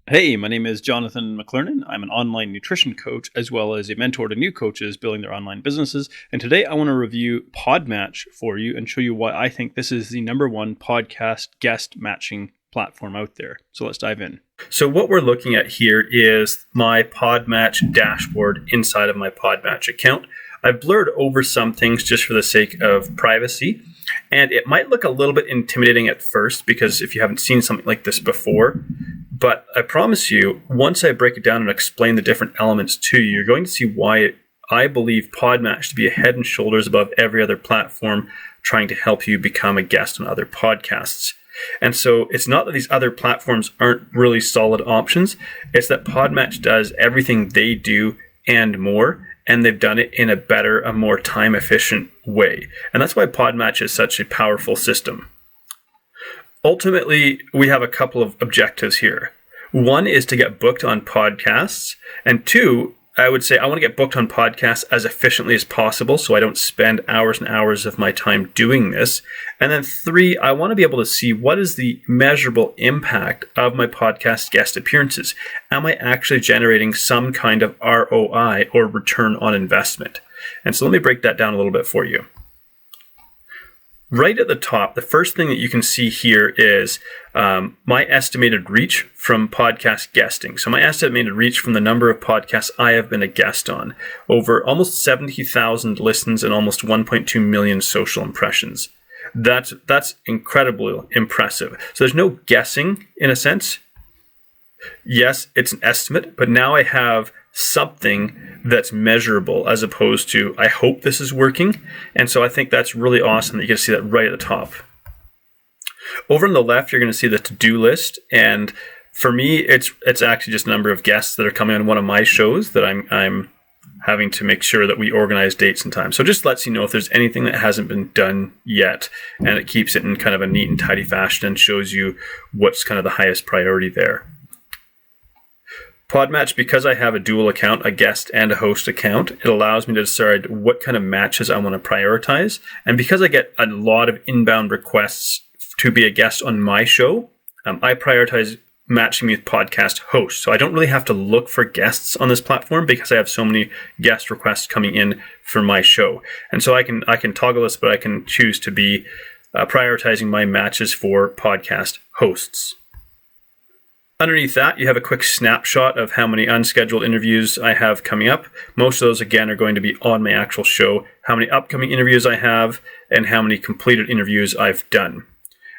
Hey, my name is Jonathan McClernon. I'm an online nutrition coach as well as a mentor to new coaches building their online businesses. And today I want to review PodMatch for you and show you why I think this is the number one podcast guest matching platform out there. So let's dive in. So what we're looking at here is my PodMatch dashboard inside of my PodMatch account. I've blurred over some things just for the sake of privacy. And it might look a little bit intimidating at first because if you haven't seen something like this before, but I promise you, once I break it down and explain the different elements to you, you're going to see why I believe PodMatch to be a head and shoulders above every other platform trying to help you become a guest on other podcasts. And so it's not that these other platforms aren't really solid options. It's that PodMatch does everything they do and more. And they've done it in a better, a more time-efficient way. And that's why PodMatch is such a powerful system. Ultimately, we have a couple of objectives here. One is to get booked on podcasts. And two, I would say I want to get booked on podcasts as efficiently as possible so I don't spend hours and hours of my time doing this. And then three, I want to be able to see what is the measurable impact of my podcast guest appearances. Am I actually generating some kind of ROI or return on investment? And so let me break that down a little bit for you. Right at the top, the first thing that you can see here is my estimated reach from podcast guesting. So my estimated reach from the number of podcasts I have been a guest on, over almost 70,000 listens and almost 1.2 million social impressions. That's incredibly impressive. So there's no guessing in a sense. Yes, it's an estimate, but now I have something that's measurable as opposed to, I hope this is working. And so I think that's really awesome that you get to see that right at the top. Over on the left, you're going to see the to-do list. And for me, it's actually just a number of guests that are coming on one of my shows that I'm having to make sure that we organize dates and time. So it just lets you know if there's anything that hasn't been done yet. And it keeps it in kind of a neat and tidy fashion and shows you what's kind of the highest priority there. PodMatch, because I have a dual account, a guest and a host account, it allows me to decide what kind of matches I want to prioritize. And because I get a lot of inbound requests to be a guest on my show, I prioritize matching me with podcast hosts. So I don't really have to look for guests on this platform because I have so many guest requests coming in for my show. And so I can toggle this, but I can choose to be prioritizing my matches for podcast hosts. Underneath that, you have a quick snapshot of how many unscheduled interviews I have coming up. Most of those, again, are going to be on my actual show, how many upcoming interviews I have, and how many completed interviews I've done.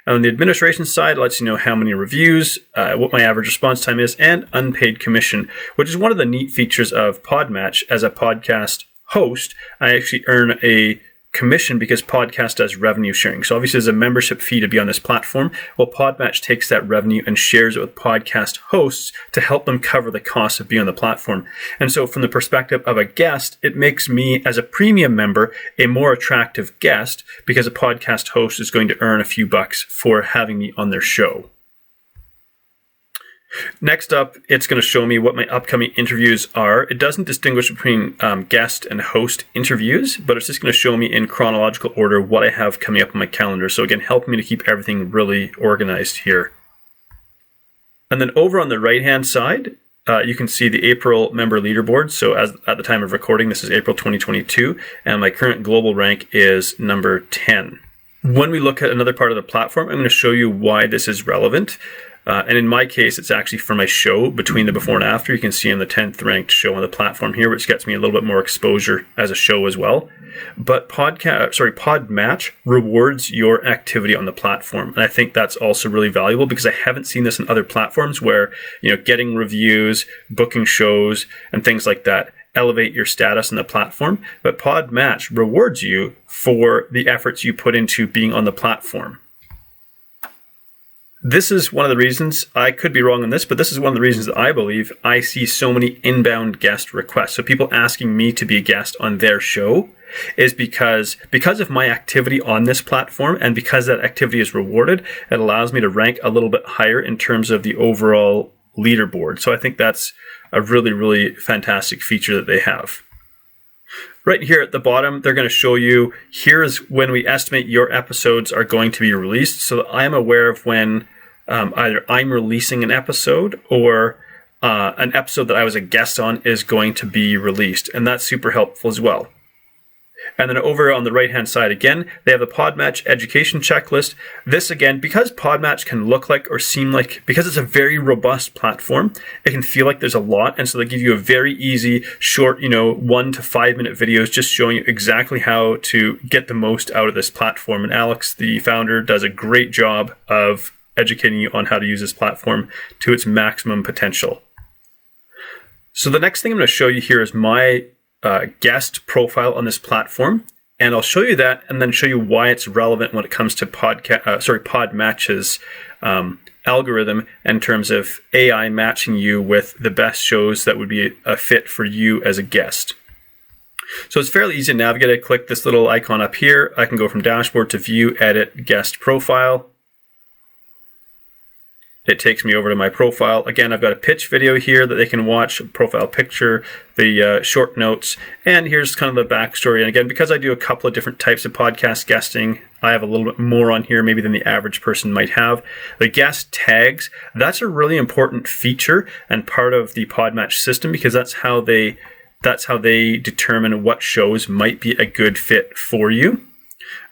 And on the administration side, it lets you know how many reviews, what my average response time is, and unpaid commission, which is one of the neat features of PodMatch. As a podcast host, I actually earn a commission because podcast does revenue sharing. So obviously there's a membership fee to be on this platform. Well, PodMatch takes that revenue and shares it with podcast hosts to help them cover the cost of being on the platform. And so from the perspective of a guest, it makes me as a premium member a more attractive guest because a podcast host is going to earn a few bucks for having me on their show. Next up, it's going to show me what my upcoming interviews are. It doesn't distinguish between guest and host interviews, but it's just going to show me in chronological order what I have coming up on my calendar. So again, helping me to keep everything really organized here. And then over on the right-hand side, you can see the April member leaderboard. So at the time of recording, this is April 2022, and my current global rank is number 10. When we look at another part of the platform, I'm going to show you why this is relevant. And in my case, it's actually for my show between the before and after. You can see I'm the 10th ranked show on the platform here, which gets me a little bit more exposure as a show as well. But PodMatch rewards your activity on the platform. And I think that's also really valuable because I haven't seen this in other platforms where, getting reviews, booking shows, and things like that elevate your status on the platform. But PodMatch rewards you for the efforts you put into being on the platform. This is one of the reasons, I could be wrong on this, but this is one of the reasons that I believe I see so many inbound guest requests. So people asking me to be a guest on their show is because of my activity on this platform, and because that activity is rewarded, it allows me to rank a little bit higher in terms of the overall leaderboard. So I think that's a really, really fantastic feature that they have. Right here at the bottom, they're going to show you, here's when we estimate your episodes are going to be released, so that I'm aware of when either I'm releasing an episode or an episode that I was a guest on is going to be released. And that's super helpful as well. And then over on the right-hand side again, they have the PodMatch education checklist. This again, because PodMatch can look like or seem like, because it's a very robust platform, it can feel like there's a lot. And so they give you a very easy, short, 1 to 5 minute videos just showing you exactly how to get the most out of this platform. And Alex, the founder, does a great job of educating you on how to use this platform to its maximum potential. So the next thing I'm going to show you here is my guest profile on this platform, and I'll show you that and then show you why it's relevant when it comes to PodMatch's algorithm in terms of AI matching you with the best shows that would be a fit for you as a guest. So it's fairly easy to navigate. I click this little icon up here. I can go from dashboard to view, edit, guest profile. It takes me over to my profile. Again, I've got a pitch video here that they can watch, a profile picture, the short notes, and here's kind of the backstory. And again, because I do a couple of different types of podcast guesting, I have a little bit more on here maybe than the average person might have. The guest tags, that's a really important feature and part of the PodMatch system, because that's how they determine what shows might be a good fit for you.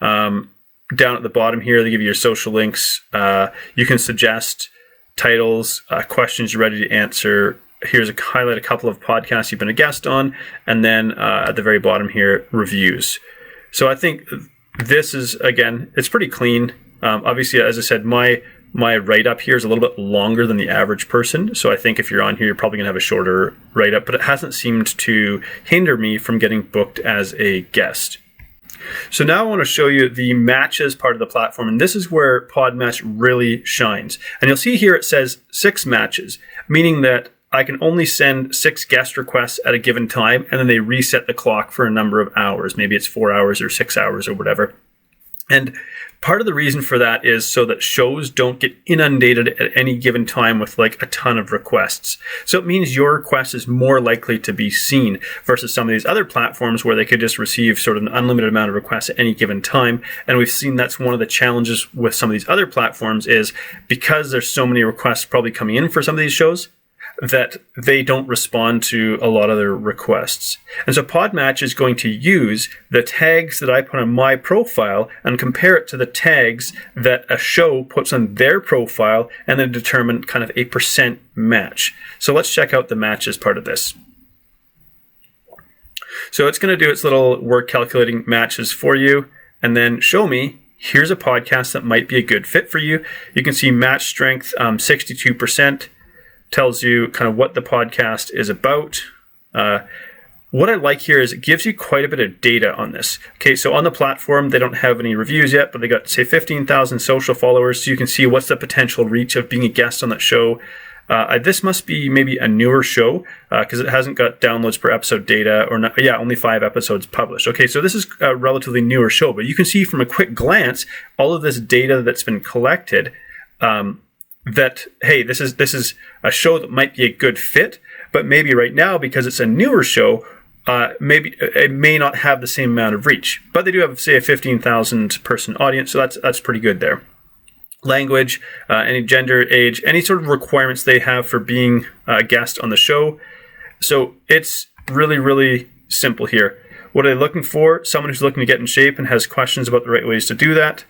Down at the bottom here, they give you your social links. You can suggest titles, questions you're ready to answer. Here's highlight a couple of podcasts you've been a guest on, and then at the very bottom here, reviews. So I think this is, again, it's pretty clean. Obviously, as I said, my write-up here is a little bit longer than the average person. So I think if you're on here, you're probably gonna have a shorter write-up, but it hasn't seemed to hinder me from getting booked as a guest. So now I want to show you the matches part of the platform, and this is where PodMatch really shines. And you'll see here it says 6 matches, meaning that I can only send 6 guest requests at a given time, and then they reset the clock for a number of hours. Maybe it's 4 hours or 6 hours or whatever. And part of the reason for that is so that shows don't get inundated at any given time with like a ton of requests. So it means your request is more likely to be seen versus some of these other platforms where they could just receive sort of an unlimited amount of requests at any given time. And we've seen that's one of the challenges with some of these other platforms is because there's so many requests probably coming in for some of these shows, that they don't respond to a lot of their requests. And so PodMatch is going to use the tags that I put on my profile and compare it to the tags that a show puts on their profile and then determine kind of a percent match. So let's check out the matches part of this. So it's going to do its little word calculating matches for you and then show me, here's a podcast that might be a good fit for you. You can see match strength, 62%. Tells you kind of what the podcast is about. What I like here is it gives you quite a bit of data on this. Okay, so on the platform, they don't have any reviews yet, but they got, say, 15,000 social followers, so you can see what's the potential reach of being a guest on that show. This must be maybe a newer show because it hasn't got downloads per episode data, or not, only 5 episodes published. Okay, so this is a relatively newer show, but you can see from a quick glance all of this data that's been collected. That, hey, this is a show that might be a good fit, but maybe right now, because it's a newer show, maybe it may not have the same amount of reach. But they do have, say, a 15,000 person audience, so that's pretty good there. Language, any gender, age, any sort of requirements they have for being a guest on the show. So it's really, really simple here. What are they looking for? Someone who's looking to get in shape and has questions about the right ways to do that.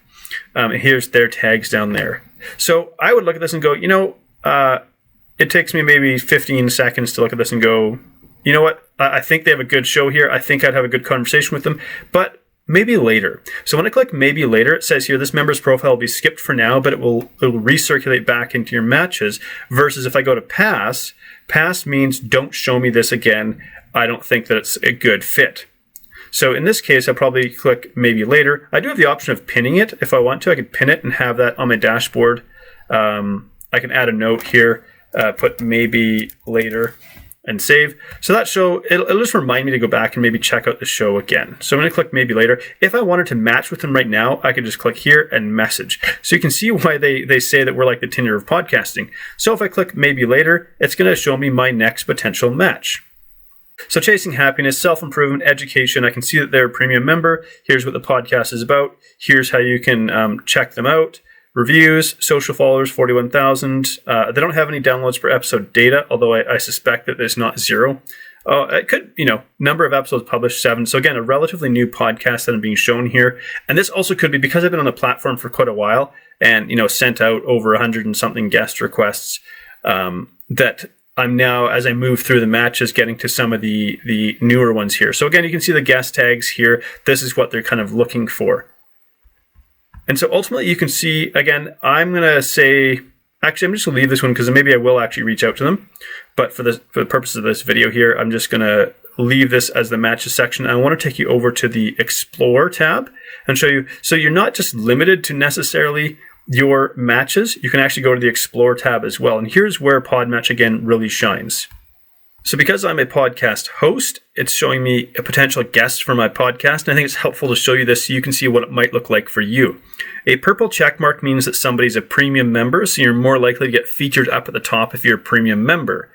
Here's their tags down there. So I would look at this and go, it takes me maybe 15 seconds to look at this and go, you know what? I think they have a good show here. I think I'd have a good conversation with them, but maybe later. So when I click maybe later, it says here, this member's profile will be skipped for now, but it will recirculate back into your matches. Versus if I go to pass means don't show me this again. I don't think that it's a good fit. So in this case, I'll probably click maybe later. I do have the option of pinning it. If I want to, I could pin it and have that on my dashboard. I can add a note here, put maybe later and save. So that show, it'll just remind me to go back and maybe check out the show again. So I'm going to click maybe later. If I wanted to match with them right now, I could just click here and message. So you can see why they say that we're like the Tinder of podcasting. So if I click maybe later, it's going to show me my next potential match. So chasing happiness, self-improvement, education. I can see that they're a premium member. Here's what the podcast is about. Here's how you can check them out. Reviews, social followers, 41,000. They don't have any downloads per episode data, although I suspect that there's not zero. It could, number of episodes published, 7. So again, a relatively new podcast that I'm being shown here. And this also could be because I've been on the platform for quite a while and, sent out over 100 and something guest requests, that I'm now, as I move through the matches, getting to some of the newer ones here. So again, you can see the guest tags here. This is what they're kind of looking for. And so ultimately you can see, again, I'm going to say, actually, I'm just going to leave this one because maybe I will actually reach out to them. But for the purposes of this video here, I'm just going to leave this as the matches section. I want to take you over to the Explore tab and show you. So you're not just limited to necessarily your matches. You can actually go to the Explore tab as well. And here's where PodMatch, again, really shines. So because I'm a podcast host, it's showing me a potential guest for my podcast. And I think it's helpful to show you this so you can see what it might look like for you. A purple check mark means that somebody's a premium member, so you're more likely to get featured up at the top if you're a premium member.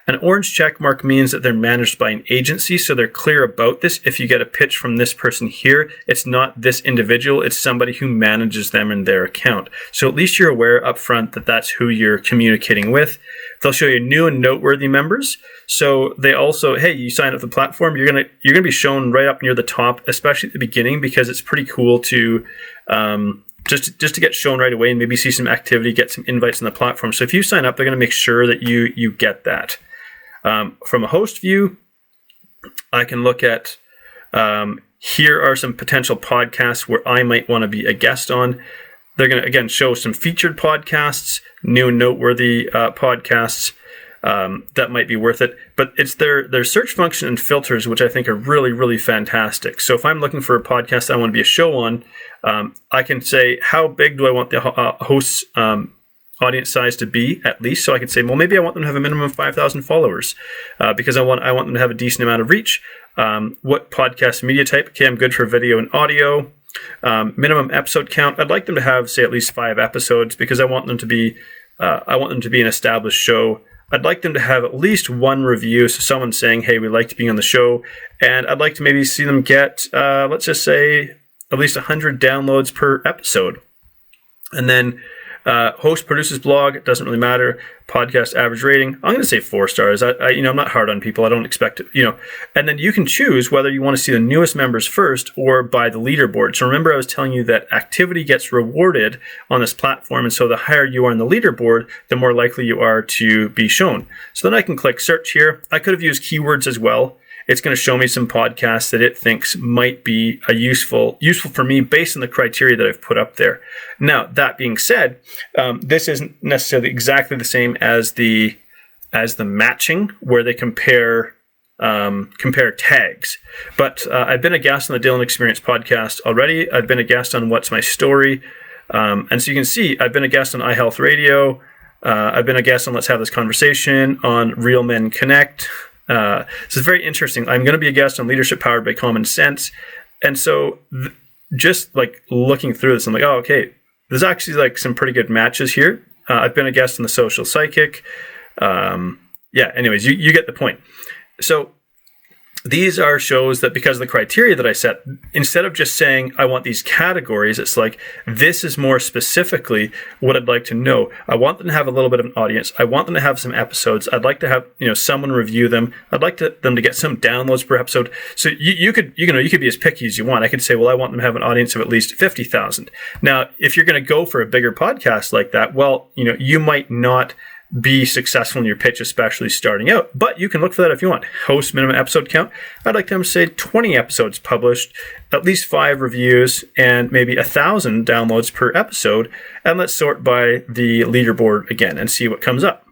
An orange check mark means that they're managed by an agency, so they're clear about this. If you get a pitch from this person here, it's not this individual, it's somebody who manages them in their account. So at least you're aware up front that that's who you're communicating with. They'll show you new and noteworthy members. So they also, hey, you sign up for the platform, you're gonna be shown right up near the top, especially at the beginning, because it's pretty cool to just to get shown right away and maybe see some activity, get some invites on the platform. So if you sign up, they're going to make sure that you get that. From a host view, I can look at, here are some potential podcasts where I might want to be a guest on. They're going to, again, show some featured podcasts, new and noteworthy podcasts that might be worth it. But it's their search function and filters, which I think are really, really fantastic. So if I'm looking for a podcast I want to be a show on, I can say, how big do I want the host's audience size to be, at least? So I can say, well, maybe I want them to have a minimum of 5,000 followers because I want them to have a decent amount of reach. What podcast media type? Okay, I'm good for video and audio. Minimum episode count. I'd like them to have, say, at least 5 episodes because I want them to be an established show. I'd like them to have at least 1 review, so someone saying, hey, we liked being on the show. And I'd like to maybe see them get, let's just say, at least 100 downloads per episode. And then host produces blog, it doesn't really matter. Podcast average rating, I'm going to say 4 stars. I'm not hard on people. I don't expect it, And then you can choose whether you want to see the newest members first or by the leaderboard. So remember, I was telling you that activity gets rewarded on this platform. And so the higher you are on the leaderboard, the more likely you are to be shown. So then I can click search here. I could have used keywords as well. It's going to show me some podcasts that it thinks might be useful for me based on the criteria that I've put up there. Now, that being said, this isn't necessarily exactly the same as the matching where they compare tags. But I've been a guest on the Dylan Experience podcast already. I've been a guest on What's My Story. And so you can see I've been a guest on iHealth Radio. I've been a guest on Let's Have This Conversation, on Real Men Connect. So it's very interesting. I'm going to be a guest on Leadership Powered by Common Sense. And so just like looking through this, I'm like, oh, okay, there's actually like some pretty good matches here. I've been a guest on The Social Psychic. Anyways, you get the point. So these are shows that because of the criteria that I set, instead of just saying, I want these categories, it's like, this is more specifically what I'd like to know. I want them to have a little bit of an audience. I want them to have some episodes. I'd like to have, someone review them. I'd like them to get some downloads per episode. So you could be as picky as you want. I could say, well, I want them to have an audience of at least 50,000. Now, if you're going to go for a bigger podcast like that, well, you might not be successful in your pitch, especially starting out. But you can look for that if you want. Host minimum episode count. I'd like them to say 20 episodes published, at least 5 reviews, and maybe 1,000 downloads per episode. And let's sort by the leaderboard again and see what comes up.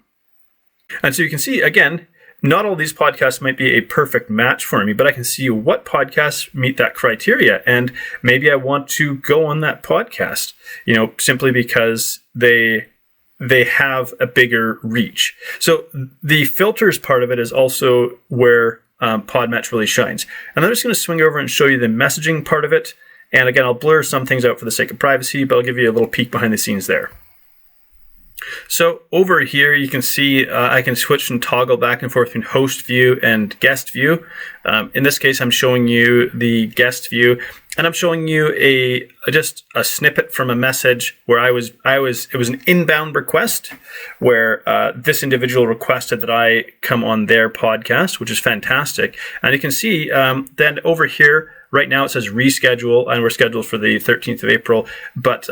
And so you can see, again, not all these podcasts might be a perfect match for me, but I can see what podcasts meet that criteria. And maybe I want to go on that podcast, simply because they have a bigger reach. So the filters part of it is also where PodMatch really shines. And I'm just going to swing over and show you the messaging part of it. And again, I'll blur some things out for the sake of privacy, but I'll give you a little peek behind the scenes there. So over here, you can see I can switch and toggle back and forth between host view and guest view. In this case, I'm showing you the guest view, and I'm showing you just a snippet from a message where it was an inbound request where this individual requested that I come on their podcast, which is fantastic. And you can see then over here, right now it says reschedule, and we're scheduled for the 13th of April, but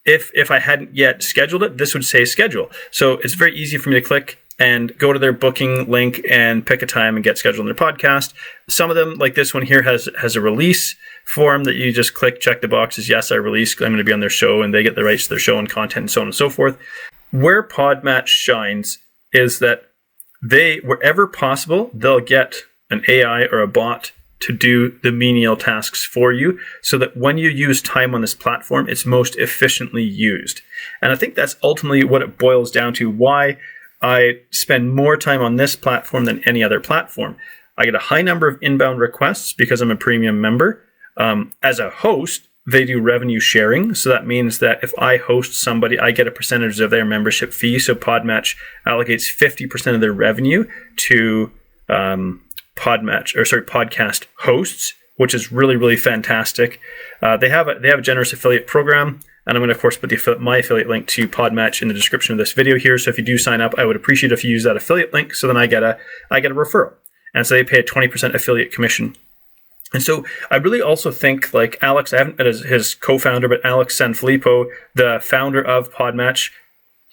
if I hadn't yet scheduled it, this would say schedule. So it's very easy for me to click and go to their booking link and pick a time and get scheduled on their podcast. Some of them, like this one here, has a release form that you just click, check the boxes. Yes, I release. I'm going to be on their show, and they get the rights to their show and content and so on and so forth. Where PodMatch shines is that wherever possible, they'll get an AI or a bot to do the menial tasks for you so that when you use time on this platform, it's most efficiently used. And I think that's ultimately what it boils down to, why I spend more time on this platform than any other platform. I get a high number of inbound requests because I'm a premium member. As a host, they do revenue sharing. So that means that if I host somebody, I get a percentage of their membership fee. So PodMatch allocates 50% of their revenue to podcast hosts, which is really, really fantastic. They have a generous affiliate program, and I'm going to, of course, put my affiliate link to PodMatch in the description of this video here. So if you do sign up, I would appreciate if you use that affiliate link, so then I get a referral. And so they pay a 20% affiliate commission. And so I really also think, like Alex, I haven't met his co-founder, but Alex Sanfilippo, the founder of PodMatch,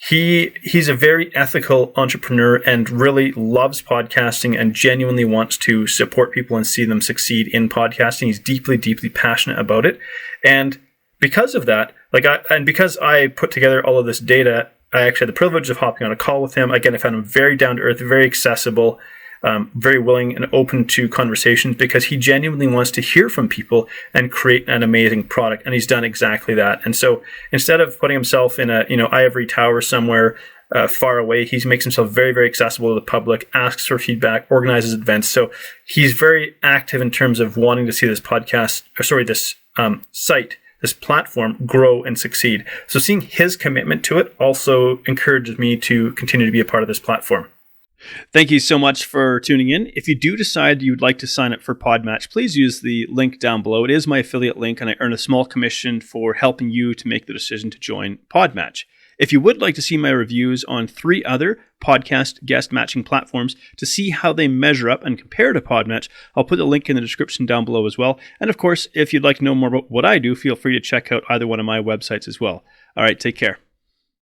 he's a very ethical entrepreneur and really loves podcasting and genuinely wants to support people and see them succeed in podcasting. He's deeply, deeply passionate about it. And because of that, because I put together all of this data, I actually had the privilege of hopping on a call with him. Again, I found him very down to earth, very accessible, very willing and open to conversations because he genuinely wants to hear from people and create an amazing product. And he's done exactly that. And so instead of putting himself in a, ivory tower somewhere far away, he makes himself very, very accessible to the public, asks for feedback, organizes events. So he's very active in terms of wanting to see this site, this platform grow and succeed. So seeing his commitment to it also encourages me to continue to be a part of this platform. Thank you so much for tuning in. If you do decide you'd like to sign up for PodMatch, please use the link down below. It is my affiliate link, and I earn a small commission for helping you to make the decision to join PodMatch. If you would like to see my reviews on 3 other podcast guest matching platforms to see how they measure up and compare to PodMatch, I'll put the link in the description down below as well. And of course, if you'd like to know more about what I do, feel free to check out either one of my websites as well. All right, take care.